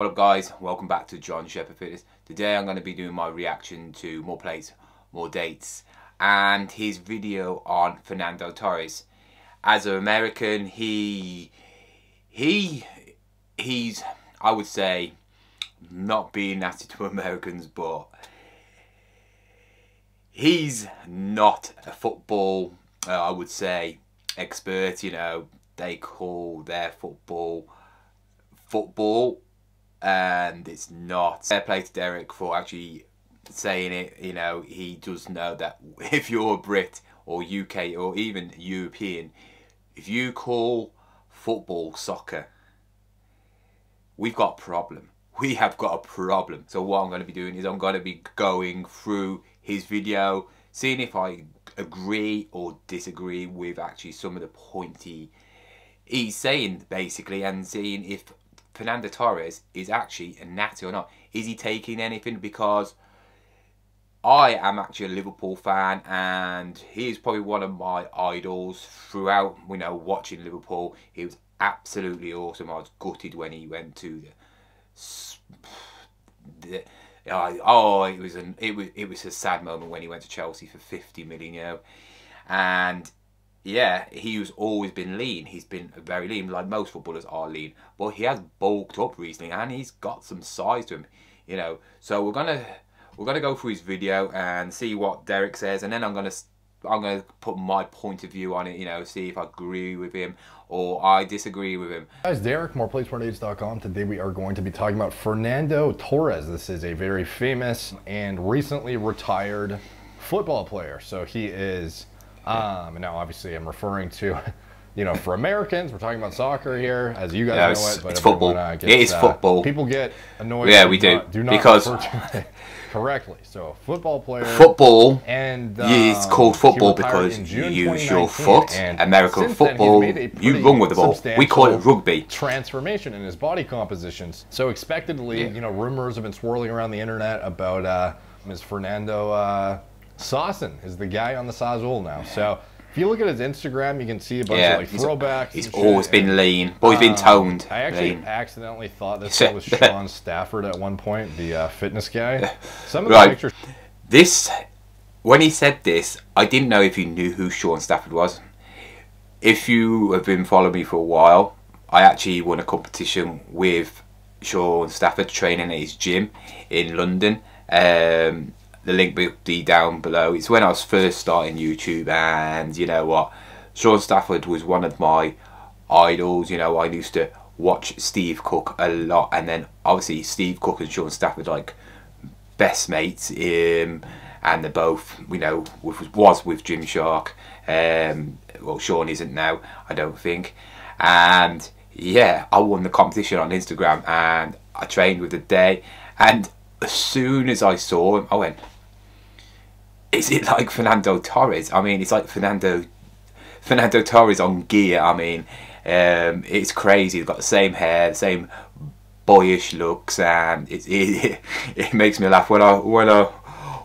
What up guys, welcome back to John Sheppard Fitness. Today I'm going to be doing my reaction to More Plates, More Dates and his video on Fernando Torres. As an American, he's, I would say, not being nasty to Americans, but he's not a football, I would say, expert. You know, they call their football, and it's not. Fair play to Derek for actually saying it. You know, he does know that if you're a Brit or UK or even European, if you call football soccer, we've got a problem. We have got a problem. So what I'm going to be doing is I'm going to be going through his video, seeing if I agree or disagree with actually some of the points he's saying, basically, and seeing if Fernando Torres is actually a natty or not. Is he taking anything? Because I am actually a Liverpool fan, and he is probably one of my idols throughout, you know, watching Liverpool. He was absolutely awesome. I was gutted when he went to it was a sad moment when he went to Chelsea for 50 million, you know. And yeah, he's always been lean. He's been very lean, like most footballers are lean. But he has bulked up recently, and he's got some size to him, you know. So we're gonna go through his video and see what Derek says, and then I'm gonna put my point of view on it. You know, see if I agree with him or I disagree with him. Guys, Derek, moreplatesmoredates.com. Today we are going to be talking about Fernando Torres. This is a very famous and recently retired football player. So he is. Now, obviously, I'm referring to, you know, for Americans, we're talking about soccer here, as you guys know it. But it's football. It is football. People get annoyed. Yeah, we do. Do not because refer to it correctly. So, football player. Football. And it's called football because you use your foot. American football, you run with the ball. We call it rugby. Transformation in his body compositions. So, expectedly, you know, rumors have been swirling around the internet about Ms. Fernando. Saucin is the guy on the Sazul now. So if you look at his Instagram, you can see a bunch of like throwbacks. He's always been lean, but he's been toned. I actually accidentally thought this was Sean Stafford at one point, the fitness guy. Some of the pictures. When he said this, I didn't know if he knew who Sean Stafford was. If you have been following me for a while, I actually won a competition with Sean Stafford training at his gym in London. The link will be down below. It's when I was first starting YouTube, and you know what, Sean Stafford was one of my idols. You know, I used to watch Steve Cook a lot, and then obviously Steve Cook and Sean Stafford like best mates. And they're both, you know, was with Gymshark. Well, Sean isn't now, I don't think. And yeah, I won the competition on Instagram, and I trained with the day, and as soon as I saw him, I went, is it like Fernando Torres? I mean, it's like Fernando Torres on gear. I mean, it's crazy. He's got the same hair, the same boyish looks, and it makes me laugh. When I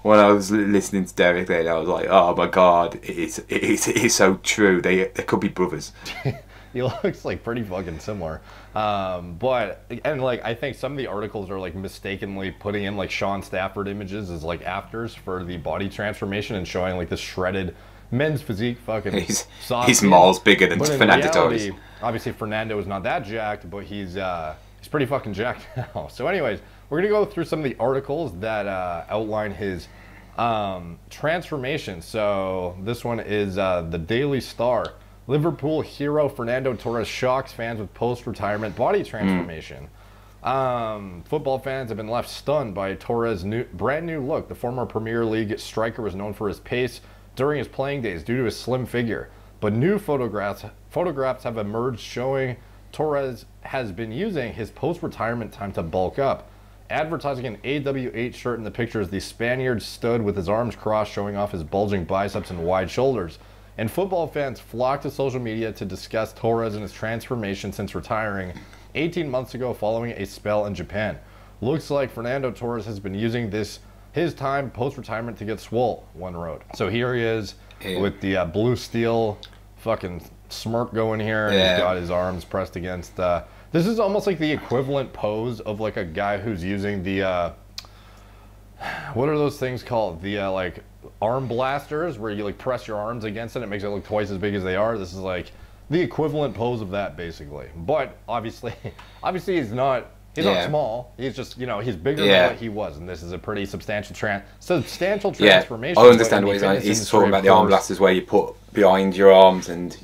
was listening to Derek there, I was like, oh my god, it's so true. They could be brothers. He looks like pretty fucking similar. And like, I think some of the articles are like mistakenly putting in like Sean Stafford images as like afters for the body transformation and showing like this shredded men's physique fucking he's miles bigger than Fernando Torres. Obviously Fernando is not that jacked, but he's pretty fucking jacked now. So anyways, we're gonna go through some of the articles that outline his transformation. So this one is the Daily Star. Liverpool hero Fernando Torres shocks fans with post-retirement body transformation. Football fans have been left stunned by Torres' brand new look. The former Premier League striker was known for his pace during his playing days due to his slim figure. But new photographs have emerged showing Torres has been using his post-retirement time to bulk up. Advertising an AW8 shirt in the pictures, the Spaniard stood with his arms crossed, showing off his bulging biceps and wide shoulders. And football fans flocked to social media to discuss Torres and his transformation since retiring 18 months ago following a spell in Japan. Looks like Fernando Torres has been using his time post-retirement to get swole, one wrote. So here he is with the blue steel fucking smirk going here, and he's got his arms pressed against This is almost like the equivalent pose of like a guy who's using the what are those things called? The like arm blasters, where you like press your arms against it. It makes it look twice as big as they are. This is like the equivalent pose of that, basically. But obviously, he's not. He's not small. He's just, you know, he's bigger than what he was, and this is a pretty substantial transformation. I understand what he's saying. He's talking about the arm blasters where you put behind your arms, and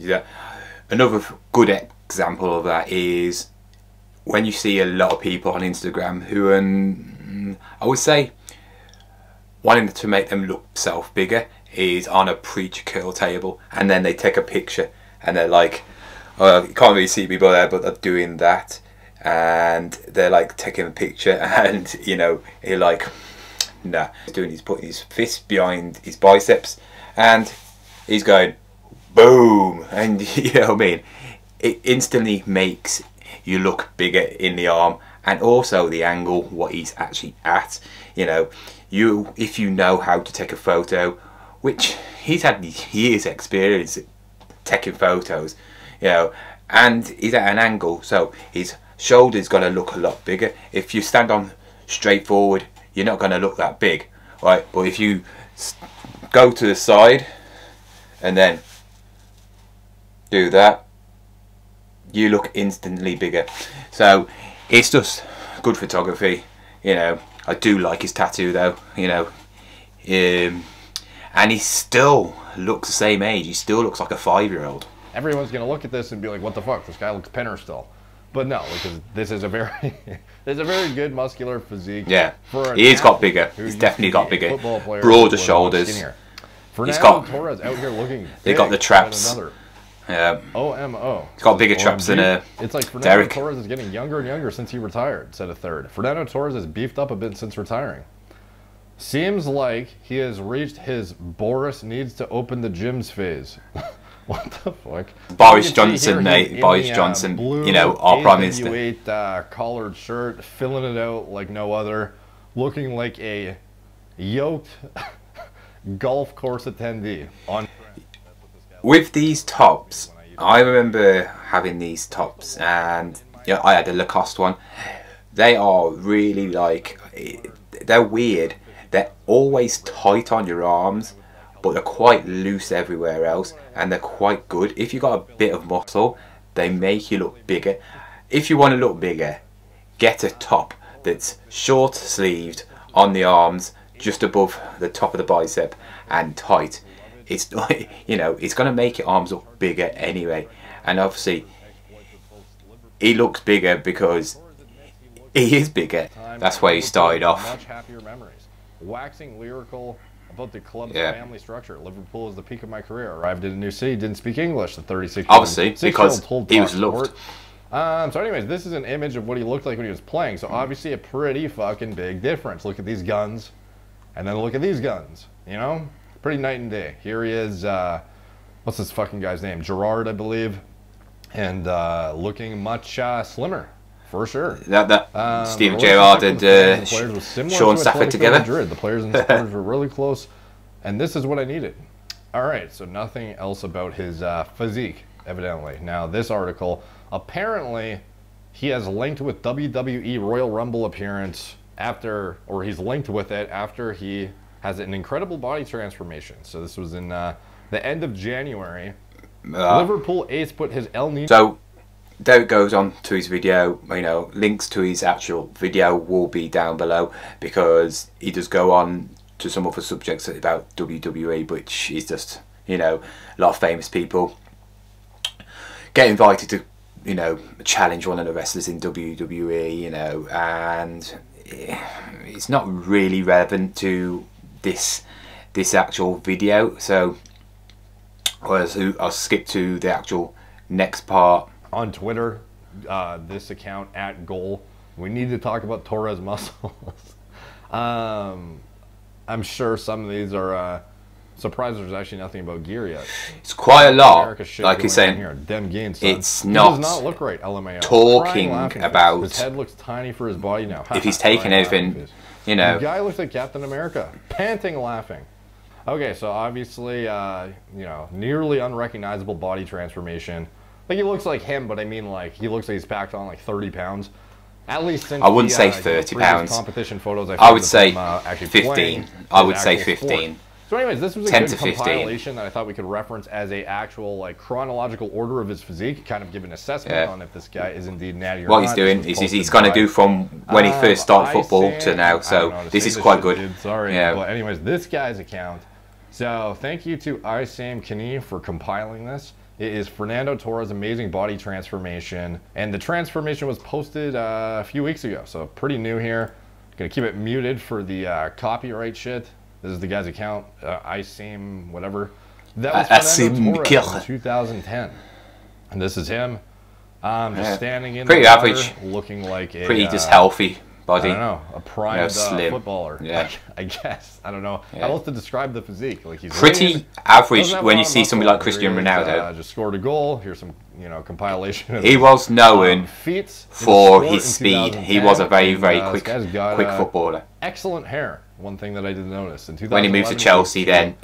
another good example of that is when you see a lot of people on Instagram who, I would say, wanting to make them look self bigger is on a preacher curl table, and then they take a picture and they're like, oh, you can't really see me there, but they're doing that, and they're like taking a picture, and you know, you're like, nah, he's putting his fist behind his biceps and he's going boom, and you know what I mean, it instantly makes you look bigger in the arm, and also the angle what he's actually at. You know, if you know how to take a photo, which he's had years experience taking photos, you know, and he's at an angle, so his shoulder's going to look a lot bigger. If you stand on straight forward, you're not going to look that big, right? But if you go to the side and then do that, you look instantly bigger. So it's just good photography, you know. I do like his tattoo though, you know, and he still looks the same age. He still looks like a 5-year-old. Everyone's gonna look at this and be like, "What the fuck? This guy looks pinner still." But no, because this is a very, there's a very good muscular physique. Yeah, he's got bigger. He's definitely got bigger, broader shoulders. Fernando Torres out here looking. They got the traps. Yeah. OMO. He's got bigger traps than It's like Fernando Torres is getting younger and younger since he retired, said a third. Fernando Torres has beefed up a bit since retiring. Seems like he has reached his Boris needs to open the gyms phase. What the fuck? Boris Johnson, mate. Boris Johnson, you know, our Prime Minister. Collared shirt, filling it out like no other, looking like a yoked golf course attendee. With these tops, I remember having these tops, and yeah, I had a Lacoste one. They are really like, they're weird. They're always tight on your arms, but they're quite loose everywhere else, and they're quite good. If you've got a bit of muscle, they make you look bigger. If you want to look bigger, get a top that's short sleeved on the arms, just above the top of the bicep, and tight. It's, you know, it's going to make your arms look bigger anyway. And obviously, he looks bigger because he is bigger. That's why he started off. Much happier memories. Waxing lyrical about the club's family structure. Liverpool is the peak of my career. Arrived in a new city, didn't speak English. The 36. Obviously, because he was loved. So anyways, this is an image of what he looked like when he was playing. So obviously a pretty fucking big difference. Look at these guns, and then look at these guns. You know? Pretty night and day. Here he is, what's this fucking guy's name? Gerard, I believe. And looking much slimmer, for sure. Steven Gerrard and Sean Stafford together. The players and supporters were really close. And this is what I needed. All right, so nothing else about his physique, evidently. Now, this article, apparently, he has linked with WWE Royal Rumble appearance after, or he's linked with it after he has an incredible body transformation. So this was in the end of January. Liverpool ace put his El Nino. So there it goes on to his video. You know, links to his actual video will be down below, because he does go on to some other subjects about WWE, which is just, you know, a lot of famous people get invited to, you know, challenge one of the wrestlers in WWE, you know, and it's not really relevant to this actual video, so I'll skip to the actual next part. On Twitter, this account @goal, we need to talk about Torres muscles. I'm sure some of these are surprised there's actually nothing about gear yet. It's quite a lot, like he's saying. It's not, does not look right, LMAO. Talking about his head looks tiny for his body now. If he's taking everything, you know. The guy looks like Captain America, panting, laughing. Okay, so obviously, you know, nearly unrecognizable body transformation. Like, he looks like him, but I mean, like, he looks like he's packed on like 30 pounds. At least since I wouldn't say 30 pounds. Competition photos I would say actually 15. I would say 15. Sport. So anyways, this was a 10 good to 15. compilation that I thought we could reference as a actual like chronological order of his physique, kind of give an assessment on if this guy is indeed natty or what not. he's doing is he's going to do from when he first started football to now. So this is quite good. Dude, sorry. Yeah. But anyways, this guy's account. So thank you to Isam Kani for compiling this. It is Fernando Torres' amazing body transformation. And the transformation was posted a few weeks ago. So pretty new here. Gonna keep it muted for the copyright shit. This is the guy's account, Isam whatever. That was Fernando Torres in 2010. And this is him. Just standing in pretty the water, average. Looking like a... Pretty just healthy body. I don't know, a primed slim footballer. Yeah. I guess. I don't know how else to describe the physique. Like he's pretty lean, average when you see somebody like Cristiano Ronaldo. Just scored a goal. Here's some, compilation. Of he was known feats for his speed. He was a very, very quick footballer. Excellent hair. One thing that I did notice. When he moved to Chelsea, then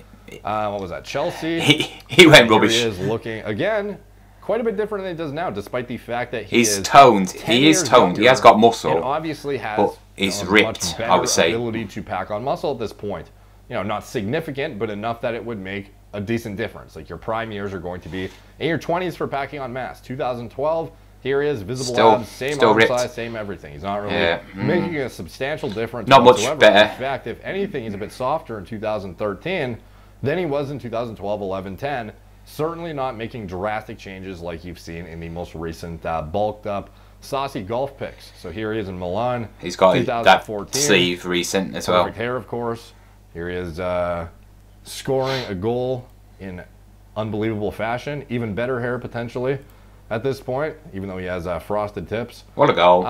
what was that? Chelsea. He went rubbish. He is looking again. Quite a bit different than he does now, despite the fact that he's toned. He is toned. He has got muscle. And obviously has but he's ripped, I would say. Ability to pack on muscle at this point. Not significant, but enough that it would make a decent difference. Like your prime years are going to be in your 20s for packing on mass. 2012, here he is, visible abs, same arm size, same everything. He's not really making a substantial difference. Not much better. In fact, if anything, he's a bit softer in 2013 than he was in 2012, 11, 10. Certainly not making drastic changes like you've seen in the most recent bulked up saucy golf pics. So here he is in Milan. He's got that sleeve recent as well. Perfect hair, of course. Here he is scoring a goal in unbelievable fashion. Even better hair potentially at this point, even though he has frosted tips. What a goal.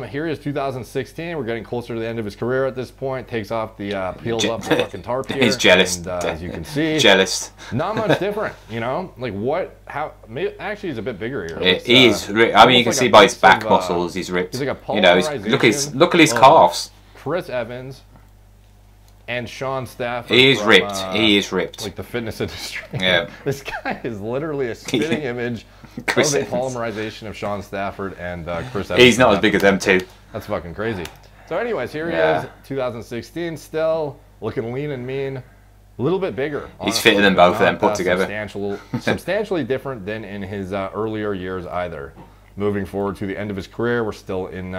Here he is 2016. We're getting closer to the end of his career at this point. Takes off the, peels up the fucking tarp here. He's jealous. And, as you can see. Jealous. Not much different, Like what, how, maybe, actually he's a bit bigger here. He is, I mean, you can see by his back muscles, he's ripped. He's like a look at his calves. Chris Evans and Sean Stafford. He is ripped. He is ripped. Like the fitness industry. Yeah. This guy is literally a spitting image of a polymerization of Sean Stafford and Chris Evans. He's not as big as them two. That's fucking crazy. So anyways, here he is, 2016, still looking lean and mean. A little bit bigger. Honestly. He's fitter than both of them put together. Substantially different than in his earlier years either. Moving forward to the end of his career, we're still in...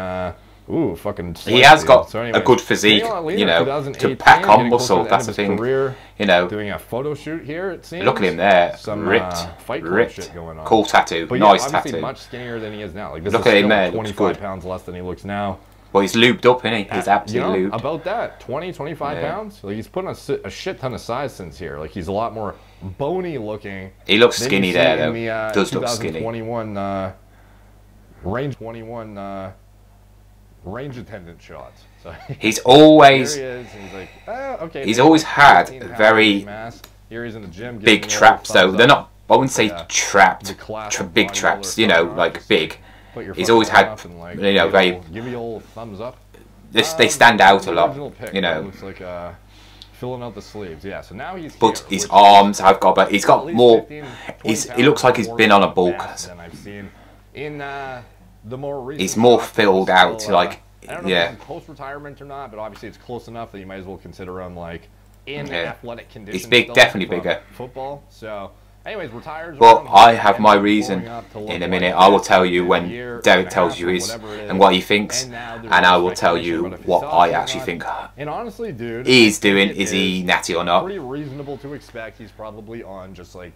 fucking... He has got a good physique, to pack on muscle. That's the thing. Doing a photo shoot here, it seems. Look at him there, some fight club shit going on. Cool tattoo, but nice obviously tattoo. Much skinnier than he is now. Like this look is at him still there, 25 pounds less than he looks now. Well, he's lubed up, isn't he? He's absolutely lubed. About that, 20, 25 pounds. Like he's putting a shit ton of size since here. Like he's a lot more bony looking. He looks skinny there, though. Does look skinny. 2021 range 21 range attendant shots. So he's always. Here he is. He's like, okay. He's always had very here he's in the gym. Big traps, though. They're not. I wouldn't say trapped. Big traps. Like big. He's always had. Very. Give me old thumbs up. They stand out a lot. Looks like filling out the sleeves. Yeah. So now he's. But his arms have got. But he's got more. He looks like he's been on a bulk. Than I've seen in the more recent. He's more filled out. Like. I don't know if it's post-retirement or not, but obviously it's close enough that you might as well consider him like in athletic condition. He's big, definitely bigger. Football. So, anyways, retired. Well, I have my reason in a minute. I will tell you when Derek tells you his and what he thinks, and I will tell you what I actually think. And honestly, dude, he's doing. Is he natty or not? Pretty reasonable to expect he's probably on just like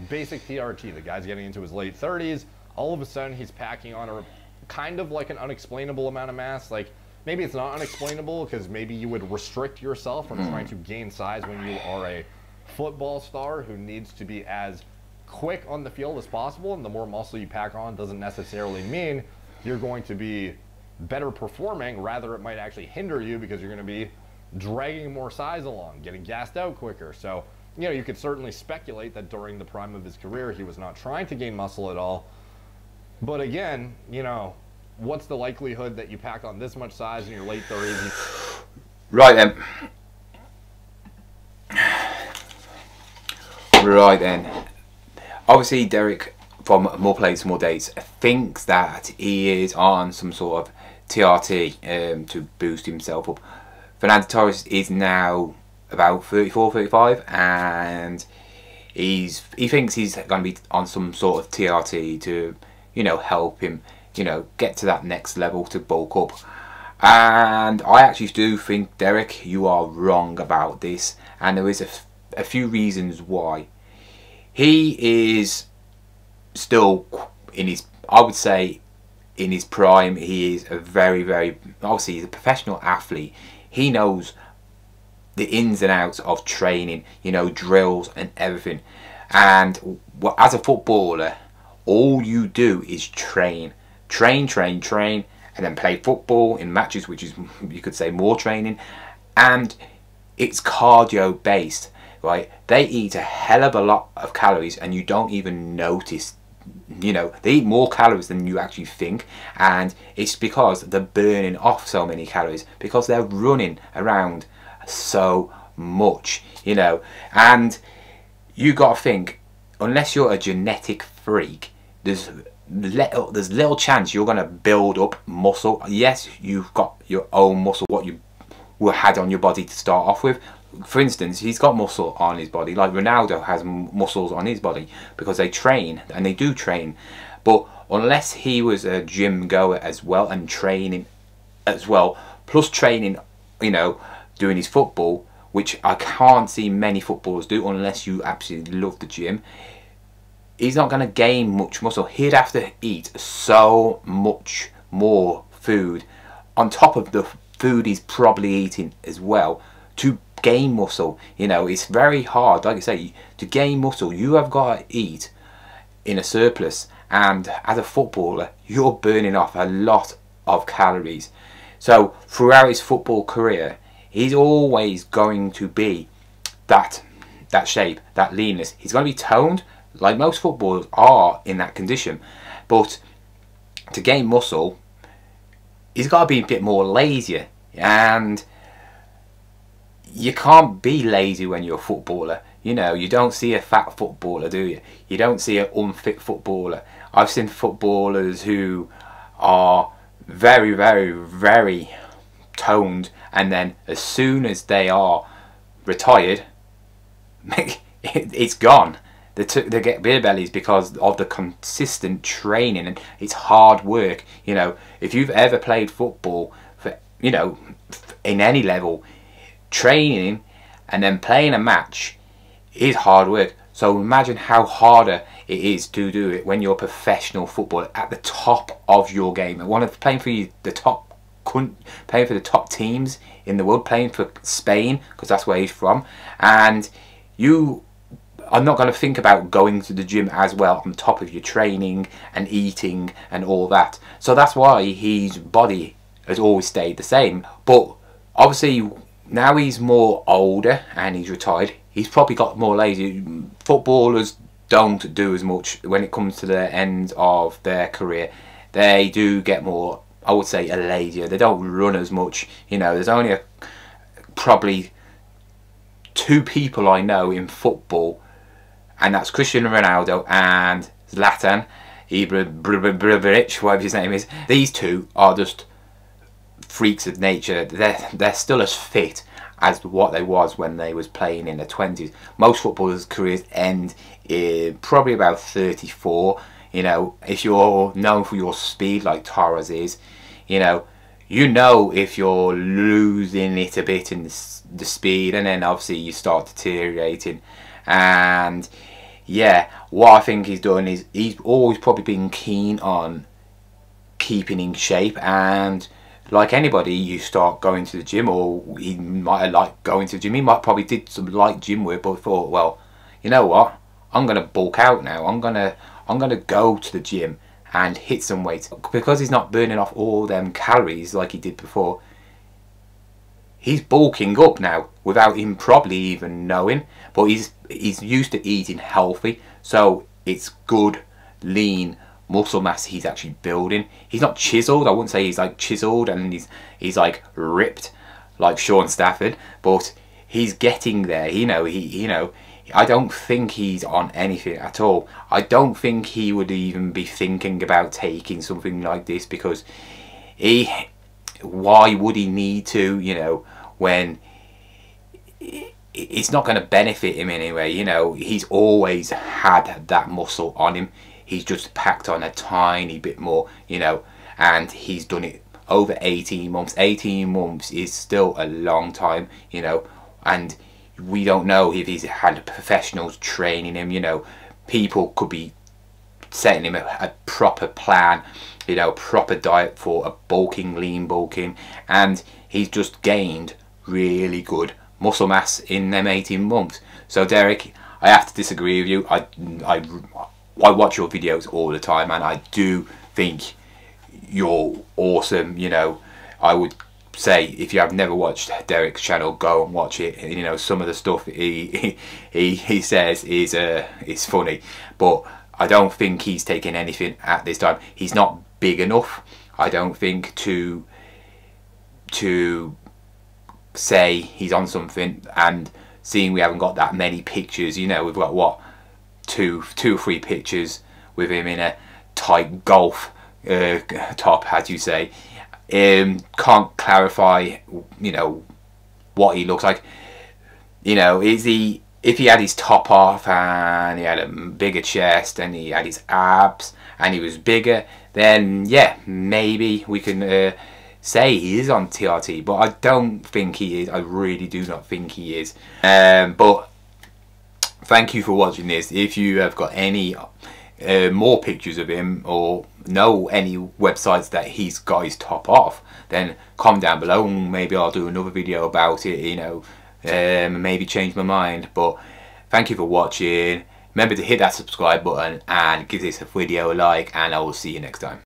basic TRT. The guy's getting into his late 30s. All of a sudden, he's packing on a kind of like an unexplainable amount of mass. Like maybe it's not unexplainable because maybe you would restrict yourself from trying to gain size when you are a football star who needs to be as quick on the field as possible, and the more muscle you pack on doesn't necessarily mean you're going to be better performing. Rather, it might actually hinder you because you're going to be dragging more size along, getting gassed out quicker. So you could certainly speculate that during the prime of his career he was not trying to gain muscle at all. But again, what's the likelihood that you pack on this much size in your late 30s? Right then. Right then. Obviously, Derek from More Plays More Dates thinks that he is on some sort of TRT to boost himself up. Fernando Torres is now about 34, 35, and he thinks he's going to be on some sort of TRT to, you know, help him, you know, get to that next level, to bulk up. And I actually do think, Derek, you are wrong about this, and there is a few reasons why. He is still in his, I would say, in his prime. He is a very, very, obviously he's a professional athlete. He knows the ins and outs of training, you know, drills and everything. And as a footballer, all you do is train, train, and then play football in matches, which is, you could say, more training. And it's cardio based, right? They eat a hell of a lot of calories and you don't even notice. You know, they eat more calories than you actually think, and it's because they're burning off so many calories, because they're running around so much, you know. And you got to think, unless you're a genetic freak, there's little chance you're going to build up muscle. Yes, you've got your own muscle, what you had on your body to start off with. For instance, he's got muscle on his body, like Ronaldo has muscles on his body, because they train, and they do train. But unless he was a gym goer as well, and training as well, plus training, you know, doing his football, which I can't see many footballers do unless you absolutely love the gym, he's not going to gain much muscle. He'd have to eat so much more food on top of the food he's probably eating as well to gain muscle. You know, it's very hard, like I say, to gain muscle. You have got to eat in a surplus, and as a footballer you're burning off a lot of calories. So throughout his football career, he's always going to be that shape, that leanness. He's going to be toned, like most footballers are in that condition, but to gain muscle, he's got to be a bit more lazier. And you can't be lazy when you're a footballer. You know, you don't see a fat footballer, do you? You don't see an unfit footballer. I've seen footballers who are very, very, very toned, and then as soon as they are retired, it's gone. They get beer bellies because of the consistent training, and it's hard work. You know, if you've ever played football, for, you know, in any level, training and then playing a match is hard work. So imagine how harder it is to do it when you're a professional footballer at the top of your game, and one of playing for the top teams in the world, playing for Spain, because that's where he's from. And you are not going to think about going to the gym as well on top of your training and eating and all that. So that's why his body has always stayed the same. But obviously now he's more older and he's retired, he's probably got more lazy. Footballers don't do as much when it comes to the end of their career. They do get more, I would say, lazier. They don't run as much. You know, there's only probably 2 people I know in football, and that's Cristiano Ronaldo and Zlatan Ibrahimovic, whatever his name is. These 2 are just freaks of nature. They're still as fit as what they was when they was playing in their 20s. Most footballers' careers end in probably about 34. You know, if you're known for your speed like Torres is, you know if you're losing it a bit in the speed, and then obviously you start deteriorating. And yeah, what I think he's done is he's always probably been keen on keeping in shape, and like anybody, you start going to the gym, or he might have liked going to the gym. He might probably did some light gym work, but thought, well, you know what? I'm gonna bulk out now. I'm gonna go to the gym and hit some weights, because he's not burning off all them calories like he did before. He's bulking up now without him probably even knowing. But he's used to eating healthy, so it's good, lean muscle mass he's actually building. He's not chiseled. I wouldn't say he's like chiseled and he's like ripped like Sean Stafford, but he's getting there. I don't think he's on anything at all. I don't think he would even be thinking about taking something like this, because why would he need to, you know, when it's not going to benefit him anyway. You know, he's always had that muscle on him. He's just packed on a tiny bit more, you know, and he's done it over 18 months. 18 months is still a long time, you know, and we don't know if he's had professionals training him. You know, people could be setting him a proper plan, you know, proper diet for a bulking, lean bulking, and he's just gained really good muscle mass in them 18 months. So Derek, I have to disagree with you. I watch your videos all the time, and I do think you're awesome. You know, I would say if you have never watched Derek's channel, go and watch it. You know, some of the stuff he says is funny, but I don't think he's taking anything at this time. He's not big enough, I don't think, to say he's on something. And seeing we haven't got that many pictures, you know, we've got what, two or three pictures with him in a tight golf top, as you say. Can't clarify, you know, what he looks like. You know, if he had his top off and he had a bigger chest and he had his abs and he was bigger, then yeah, maybe we can say he is on TRT, but I don't think he is. I really do not think he is. But thank you for watching this. If you have got any more pictures of him, or know any websites that he's got his top off, then comment down below and maybe I'll do another video about it, you know, maybe change my mind. But thank you for watching. Remember to hit that subscribe button and give this video a like, and I will see you next time.